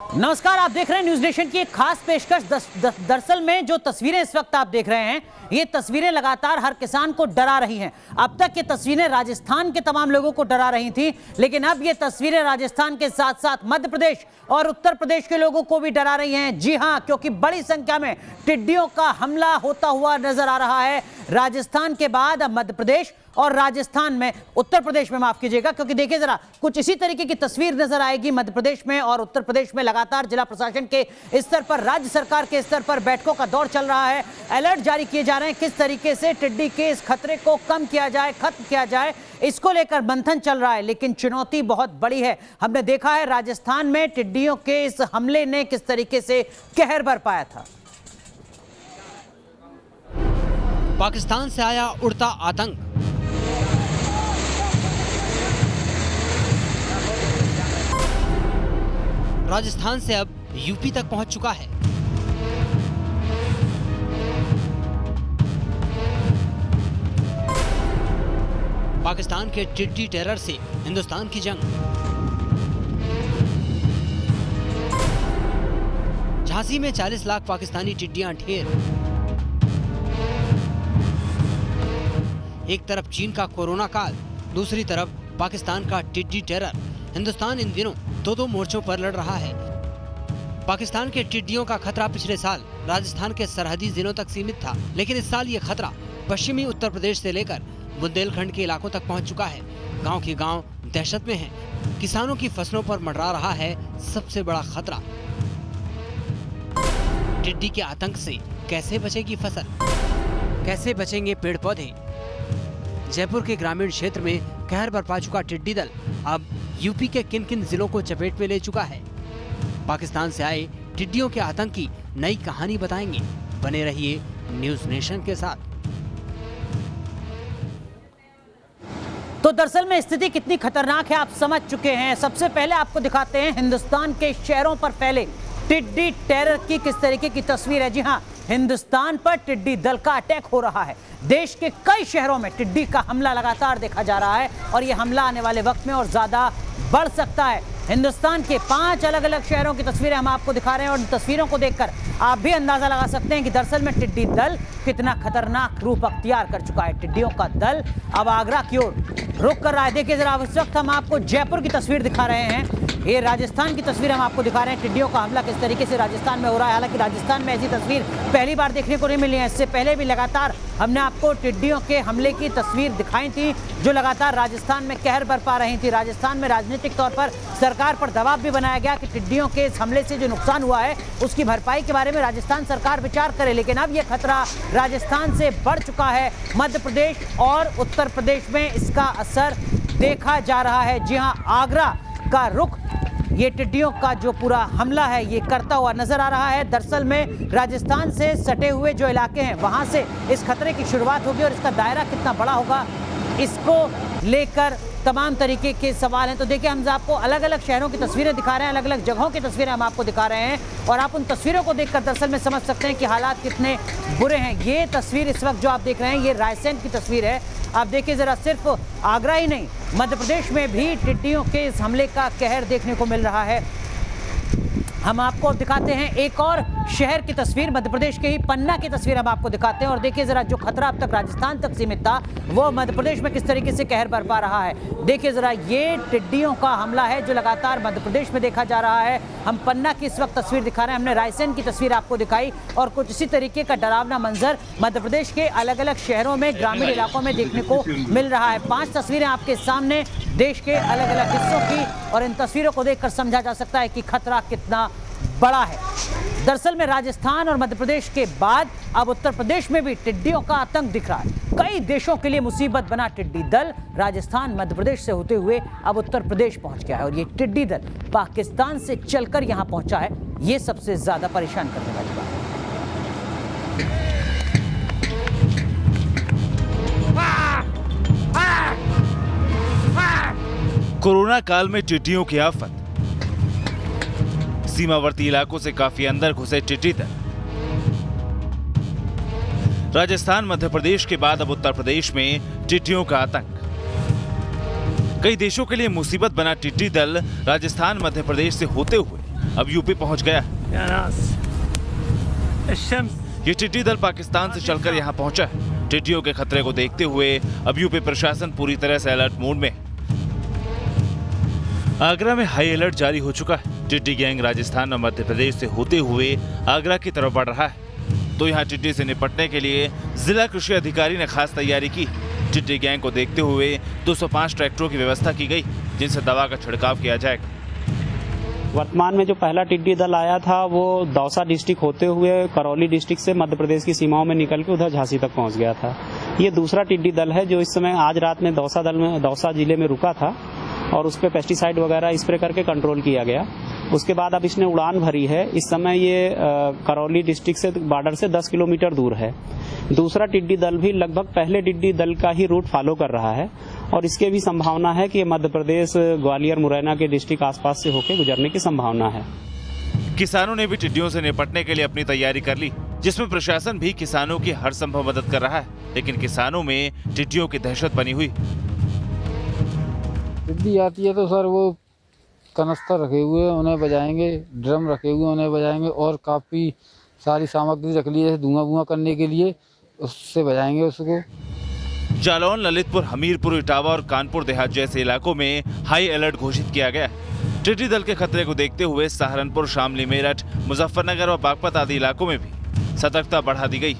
नमस्कार, आप देख रहे हैं न्यूज नेशन की एक खास पेशकश। दरअसल में जो तस्वीरें इस वक्त आप देख रहे हैं, ये तस्वीरें लगातार हर किसान को डरा रही हैं। अब तक ये तस्वीरें राजस्थान के तमाम लोगों को डरा रही थी, लेकिन अब ये तस्वीरें राजस्थान के साथ साथ मध्य प्रदेश और उत्तर प्रदेश के लोगों को भी डरा रही हैं। जी हां, क्योंकि बड़ी संख्या में टिड्डियों का हमला होता हुआ नजर आ रहा है। राजस्थान के बाद अब मध्य प्रदेश और राजस्थान में, उत्तर प्रदेश में माफ कीजिएगा, क्योंकि देखिए जरा कुछ इसी तरीके की तस्वीर नजर आएगी। मध्य प्रदेश में और उत्तर प्रदेश में लगातार जिला प्रशासन के स्तर पर, राज्य सरकार के स्तर पर बैठकों का दौर चल रहा है। अलर्ट जारी किए जा रहे हैं किस तरीके से टिड्डी के इस खतरे को कम किया जाए, खत्म किया जाए, इसको लेकर मंथन चल रहा है। लेकिन चुनौती बहुत बड़ी है। हमने देखा है राजस्थान में टिड्डियों के इस हमले ने किस तरीके से कहर बरपाया था। पाकिस्तान से आया उड़ता आतंक। राजस्थान से अब यूपी तक पहुंच चुका है। पाकिस्तान के टिड्डी टेरर से हिंदुस्तान की जंग। झांसी में 40 लाख पाकिस्तानी टिड्डियां ढेर। एक तरफ चीन का कोरोना काल, दूसरी तरफ पाकिस्तान का टिड्डी टेरर। हिंदुस्तान इन दिनों दो मोर्चों पर लड़ रहा है। पाकिस्तान के टिड्डियों का खतरा पिछले साल राजस्थान के सरहदी जिलों तक सीमित था, लेकिन इस साल ये खतरा पश्चिमी उत्तर प्रदेश से लेकर बुंदेलखंड के इलाकों तक पहुंच चुका है। गांव के गांव दहशत में हैं। किसानों की फसलों पर मंडरा रहा है सबसे बड़ा खतरा। टिड्डी के आतंक से कैसे बचेगी फसल, कैसे बचेंगे पेड़ पौधे। जयपुर के ग्रामीण क्षेत्र में कहर बरपा चुका टिड्डी दल अब यूपी के किन किन जिलों को चपेट में ले चुका है। पाकिस्तान से आए टिड्डियों के आतंक की नई कहानी बताएंगे। बने रहिए न्यूज नेशन के साथ। तो दरअसल में स्थिति कितनी खतरनाक है आप समझ चुके हैं। सबसे पहले आपको दिखाते हैं हिंदुस्तान के शहरों पर फैले टिड्डी टेरर की किस तरीके की तस्वीर है। जी हां, हिंदुस्तान पर टिड्डी दल का अटैक हो रहा है। देश के कई शहरों में टिड्डी का हमला लगातार देखा जा रहा है और यह हमला आने वाले वक्त में और ज्यादा बढ़ सकता है। हिंदुस्तान के 5 अलग अलग शहरों की तस्वीरें हम आपको दिखा रहे हैं और इन तस्वीरों को देखकर आप भी अंदाजा लगा सकते हैं कि दरअसल में टिड्डी दल कितना खतरनाक रूप अख्तियार कर चुका है। टिड्डियों का दल अब आगरा की ओर रुख कर रहा है। देखिए जरा, इस वक्त हम आपको जयपुर की तस्वीर दिखा रहे हैं। ये राजस्थान की तस्वीर हम आपको दिखा रहे हैं। टिड्डियों का हमला किस तरीके से राजस्थान में हो रहा है। हालांकि राजस्थान में ऐसी तस्वीर पहली बार देखने को नहीं मिली है। इससे पहले भी लगातार हमने आपको टिड्डियों के हमले की तस्वीर दिखाई थी, जो लगातार राजस्थान में कहर बरपा रही थी। राजस्थान में राजनीतिक तौर पर सरकार पर दबाव भी बनाया गया कि टिड्डियों के इस हमले से जो नुकसान हुआ है उसकी भरपाई के बारे में राजस्थान सरकार विचार करे। लेकिन अब यह खतरा राजस्थान से बढ़ चुका है। मध्य प्रदेश और उत्तर प्रदेश में इसका असर देखा जा रहा है। जी हां, आगरा का रुख ये टिड्डियों का जो पूरा हमला है ये करता हुआ नजर आ रहा है। दरअसल में राजस्थान से सटे हुए जो इलाके हैं वहां से इस खतरे की शुरुआत होगी और इसका दायरा कितना बड़ा होगा, इसको लेकर तमाम तरीके के सवाल हैं। तो देखिए, हम आपको अलग अलग शहरों की तस्वीरें दिखा रहे हैं, अलग अलग जगहों की तस्वीरें हम आपको दिखा रहे हैं और आप उन तस्वीरों को देखकर दरअसल में समझ सकते हैं कि हालात कितने बुरे हैं। ये तस्वीर इस वक्त जो आप देख रहे हैं ये रायसेन की तस्वीर है। आप देखिए जरा, सिर्फ आगरा ही नहीं, मध्य प्रदेश में भी टिड्डियों के इस हमले का कहर देखने को मिल रहा है। हम आपको दिखाते हैं एक और शहर की तस्वीर, मध्य प्रदेश के ही पन्ना की तस्वीर हम आपको दिखाते हैं और देखिए जरा, जो खतरा अब तक राजस्थान तक सीमित था वो मध्य प्रदेश में किस तरीके से कहर बरपा रहा है। देखिए जरा, ये टिड्डियों का हमला है जो लगातार मध्य प्रदेश में देखा जा रहा है। हम पन्ना की इस वक्त तस्वीर दिखा रहे हैं, हमने रायसेन की तस्वीर आपको दिखाई और कुछ इसी तरीके का डरावना मंजर मध्य प्रदेश के अलग अलग शहरों में, ग्रामीण इलाकों में देखने को मिल रहा है। 5 तस्वीरें आपके सामने देश के अलग अलग हिस्सों की और इन तस्वीरों को देखकर समझा जा सकता है कि खतरा कितना बड़ा है। दरअसल में राजस्थान और मध्य प्रदेश के बाद अब उत्तर प्रदेश में भी टिड्डियों का आतंक दिख रहा है। कई देशों के लिए मुसीबत बना टिड्डी दल राजस्थान मध्य प्रदेश से होते हुए अब उत्तर प्रदेश पहुंच गया है और ये टिड्डी दल पाकिस्तान से चलकर यहां पहुंचा है। ये सबसे ज्यादा परेशान करने वाली बात है। कोरोना काल में टिड्डियों की आफत, सीमावर्ती इलाकों से काफी अंदर घुसे टिड्डी दल। राजस्थान मध्य प्रदेश के बाद अब उत्तर प्रदेश में टिड्डियों का आतंक। कई देशों के लिए मुसीबत बना टिड्डी दल राजस्थान मध्य प्रदेश से होते हुए अब यूपी पहुंच गया। ये टिड्डी दल पाकिस्तान से चलकर यहां पहुंचा है। टिड्डियों के खतरे को देखते हुए अब यूपी प्रशासन पूरी तरह से अलर्ट मोड में। आगरा में हाई अलर्ट जारी हो चुका है। टिड्डी गैंग राजस्थान और मध्य प्रदेश से होते हुए आगरा की तरफ बढ़ रहा है, तो यहाँ टिड्डी से निपटने के लिए जिला कृषि अधिकारी ने खास तैयारी की। टिड्डी गैंग को देखते हुए 205 ट्रैक्टरों की व्यवस्था की गई, जिनसे दवा का छिड़काव किया जाएगा। वर्तमान में जो पहला टिड्डी दल आया था वो दौसा डिस्ट्रिक्ट होते हुए करौली डिस्ट्रिक्ट से मध्य प्रदेश की सीमाओं में निकल के उधर झांसी तक पहुंच गया था। ये दूसरा टिड्डी दल है जो इस समय आज रात में दौसा जिले में रुका था और उस पर पेस्टिसाइड वगैरह स्प्रे करके कंट्रोल किया गया। उसके बाद अब इसने उड़ान भरी है। इस समय ये करौली डिस्ट्रिक्ट से बॉर्डर से 10 किलोमीटर दूर है। दूसरा टिड्डी दल भी लगभग पहले टिड्डी दल का ही रूट फॉलो कर रहा है और इसके भी संभावना है कि मध्य प्रदेश ग्वालियर मुरैना के डिस्ट्रिक्ट आसपास से होकर गुजरने की संभावना है। किसानों ने भी टिड्डियों से निपटने के लिए अपनी तैयारी कर ली, जिसमें प्रशासन भी किसानों की हर संभव मदद कर रहा है, लेकिन किसानों में टिड्डियों की दहशत बनी हुई। टिड्डी आती है तो सर वो कनस्तर रखे हुए उन्हें बजाएंगे, ड्रम रखे हुए उन्हें बजाएंगे और काफ़ी सारी सामग्री रख ली है धुआं करने के लिए, उससे बजाएंगे उसको। जालौन, ललितपुर, हमीरपुर, इटावा और कानपुर देहात जैसे इलाकों में हाई अलर्ट घोषित किया गया। टिड्डी दल के खतरे को देखते हुए सहारनपुर, शामली, मेरठ, मुजफ्फरनगर और बागपत आदि इलाकों में भी सतर्कता बढ़ा दी गई।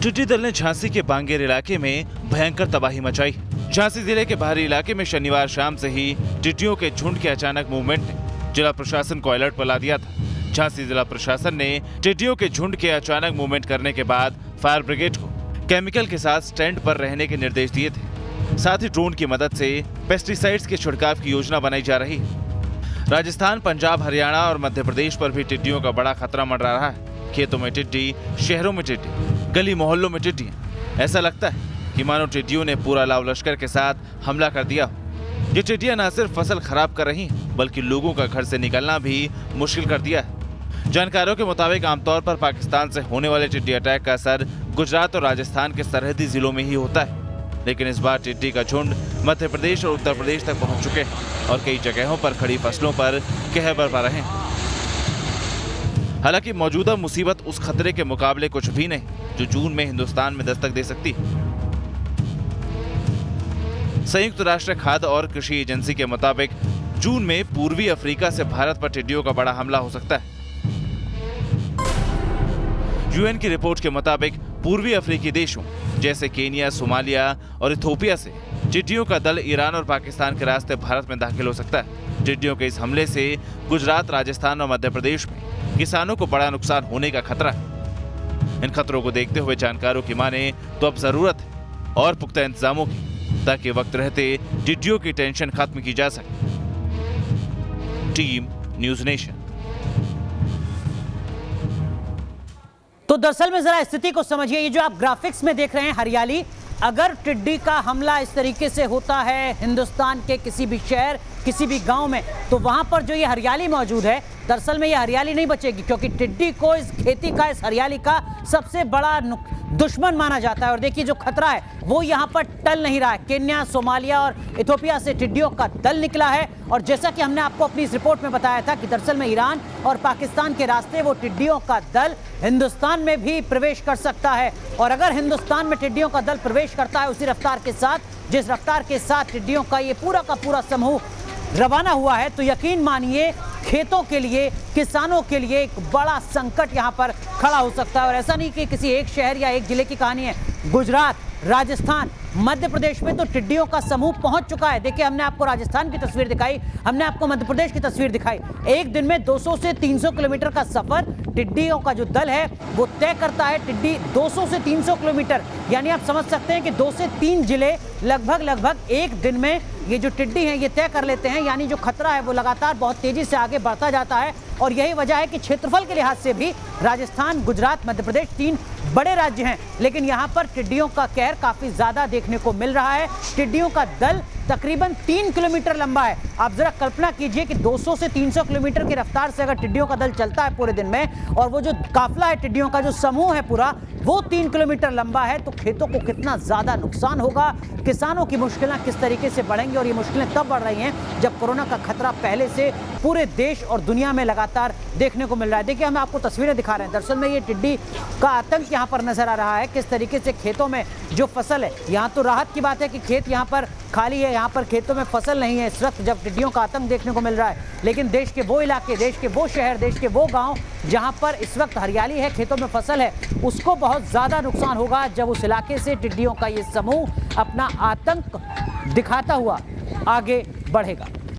टिड्डी दल ने झांसी के बांगेर इलाके में भयंकर तबाही मचाई। झांसी जिले के बाहरी इलाके में शनिवार शाम से ही टिड्डियों के झुंड के अचानक मूवमेंट ने जिला प्रशासन को अलर्ट पर ला दिया था। झांसी जिला प्रशासन ने टिड्डियों के झुंड के अचानक मूवमेंट करने के बाद फायर ब्रिगेड को केमिकल के साथ स्टैंड पर रहने के निर्देश दिए थे। साथ ही ड्रोन की मदद से पेस्टिसाइड्स के छिड़काव की योजना बनाई जा रही है। राजस्थान, पंजाब, हरियाणा और मध्य प्रदेश पर भी टिड्डियों का बड़ा खतरा मंडरा रहा है। खेतों में टिड्डी, शहरों में टिड्डी, गली मोहल्लों में टिड्डियां। ऐसा लगता है कि मानो टिड्डियों ने पूरा लाव लश्कर के साथ हमला कर दिया। ये टिड्डियां न सिर्फ फसल खराब कर रही हैं, बल्कि लोगों का घर से निकलना भी मुश्किल कर दिया है। जानकारों के मुताबिक आमतौर पर पाकिस्तान से होने वाले टिड्डी अटैक का असर गुजरात और राजस्थान के सरहदी जिलों में ही होता है, लेकिन इस बार टिड्डी का झुंड मध्य प्रदेश और उत्तर प्रदेश तक पहुंच चुके हैं और कई जगहों पर खड़ी फसलों पर कहर बरपा रहे हैं। हालांकि मौजूदा मुसीबत उस खतरे के मुकाबले कुछ भी नहीं जो जून में हिंदुस्तान में दस्तक दे सकती है। संयुक्त राष्ट्र खाद्य और कृषि एजेंसी के मुताबिक जून में पूर्वी अफ्रीका से भारत पर टिड्डियों का बड़ा हमला हो सकता है। यूएन की रिपोर्ट के मुताबिक पूर्वी अफ्रीकी देशों जैसे केनिया, सोमालिया और इथियोपिया से टिड्डियों का दल ईरान और पाकिस्तान के रास्ते भारत में दाखिल हो सकता है। टिड्डियों के इस हमले से गुजरात, राजस्थान और मध्य प्रदेश में किसानों को बड़ा नुकसान होने का खतरा है। इन खतरों को देखते हुए जानकारों की माने तो अब जरूरत है और पुख्ता इंतजामों की, ताकि वक्त रहते टिड्डियों की टेंशन खत्म की जा सके। Team news nation. तो दरअसल में जरा स्थिति को समझिए। ये जो आप ग्राफिक्स में देख रहे हैं हरियाली, अगर टिड्डी का हमला इस तरीके से होता है हिंदुस्तान के किसी भी शहर, किसी भी गांव में, तो वहां पर जो ये हरियाली मौजूद है, दरअसल में ये हरियाली नहीं बचेगी, क्योंकि टिड्डी को इस खेती का, इस हरियाली का सबसे बड़ा दुश्मन माना जाता है। और देखिए जो खतरा है वो यहाँ पर टल नहीं रहा है। केन्या, सोमालिया और इथियोपिया से टिड्डियों का दल निकला है और जैसा कि हमने आपको अपनी इस रिपोर्ट में बताया था कि दरअसल में ईरान और पाकिस्तान के रास्ते वो टिड्डियों का दल हिंदुस्तान में भी प्रवेश कर सकता है। और अगर हिंदुस्तान में टिड्डियों का दल प्रवेश करता है उसी रफ्तार के साथ जिस रफ्तार के साथ टिड्डियों का ये पूरा का पूरा समूह रवाना हुआ है, तो यकीन मानिए खेतों के लिए, किसानों के लिए एक बड़ा संकट यहां पर खड़ा हो सकता है। और ऐसा नहीं कि किसी एक शहर या एक जिले की कहानी है। गुजरात, राजस्थान, मध्य प्रदेश में तो टिड्डियों का समूह पहुंच चुका है। देखिए हमने आपको राजस्थान की तस्वीर दिखाई, हमने आपको मध्य प्रदेश की तस्वीर दिखाई। एक दिन में 200 से 300 किलोमीटर का सफर टिड्डियों का जो दल है वो तय करता है। टिड्डी 200 से 300 किलोमीटर, यानी आप समझ सकते हैं कि 2 से 3 जिले लगभग एक दिन में ये जो टिड्डी हैं ये तय कर लेते हैं। यानी जो खतरा है वो लगातार बहुत तेजी से आगे बढ़ता जाता है और यही वजह है कि क्षेत्रफल के लिहाज से भी राजस्थान, गुजरात, मध्य प्रदेश 3 बड़े राज्य हैं, लेकिन यहाँ पर टिड्डियों का कहर काफी ज्यादा देखने को मिल रहा है। टिड्डियों का दल तकरीबन 3 किलोमीटर लंबा है। आप जरा कल्पना कीजिए कि 200 से 300 किलोमीटर की रफ्तार से अगर टिड्डियों का दल चलता है पूरे दिन में, और वो जो काफिला है टिड्डियों का, जो समूह है पूरा, वो 3 किलोमीटर लंबा है, तो खेतों को कितना ज्यादा नुकसान होगा, किसानों की मुश्किलें किस तरीके से बढ़ेंगी। और ये मुश्किलें तब बढ़ रही हैं जब कोरोना का खतरा पहले से पूरे देश और दुनिया में लगातार देखने को मिल रहा है। देखिए, हम आपको तस्वीरें दिखा रहे हैं। दरअसल में ये टिड्डी का आतंक यहाँ पर नजर आ रहा है, किस तरीके से खेतों में जो फसल है, यहाँ तो राहत की बात है कि खेत यहाँ पर खाली है, यहाँ पर खेतों में फसल नहीं है इस वक्त जब टिड्डियों का आतंक देखने को मिल रहा है। लेकिन देश के वो इलाके, देश के वो शहर, देश के वो गांव जहां पर इस वक्त हरियाली है, खेतों में फसल है, उसको बहुत ज्यादा नुकसान होगा जब उस इलाके से टिड्डियों का ये समूह अपना आतंक दिखाता हुआ आगे बढ़ेगा।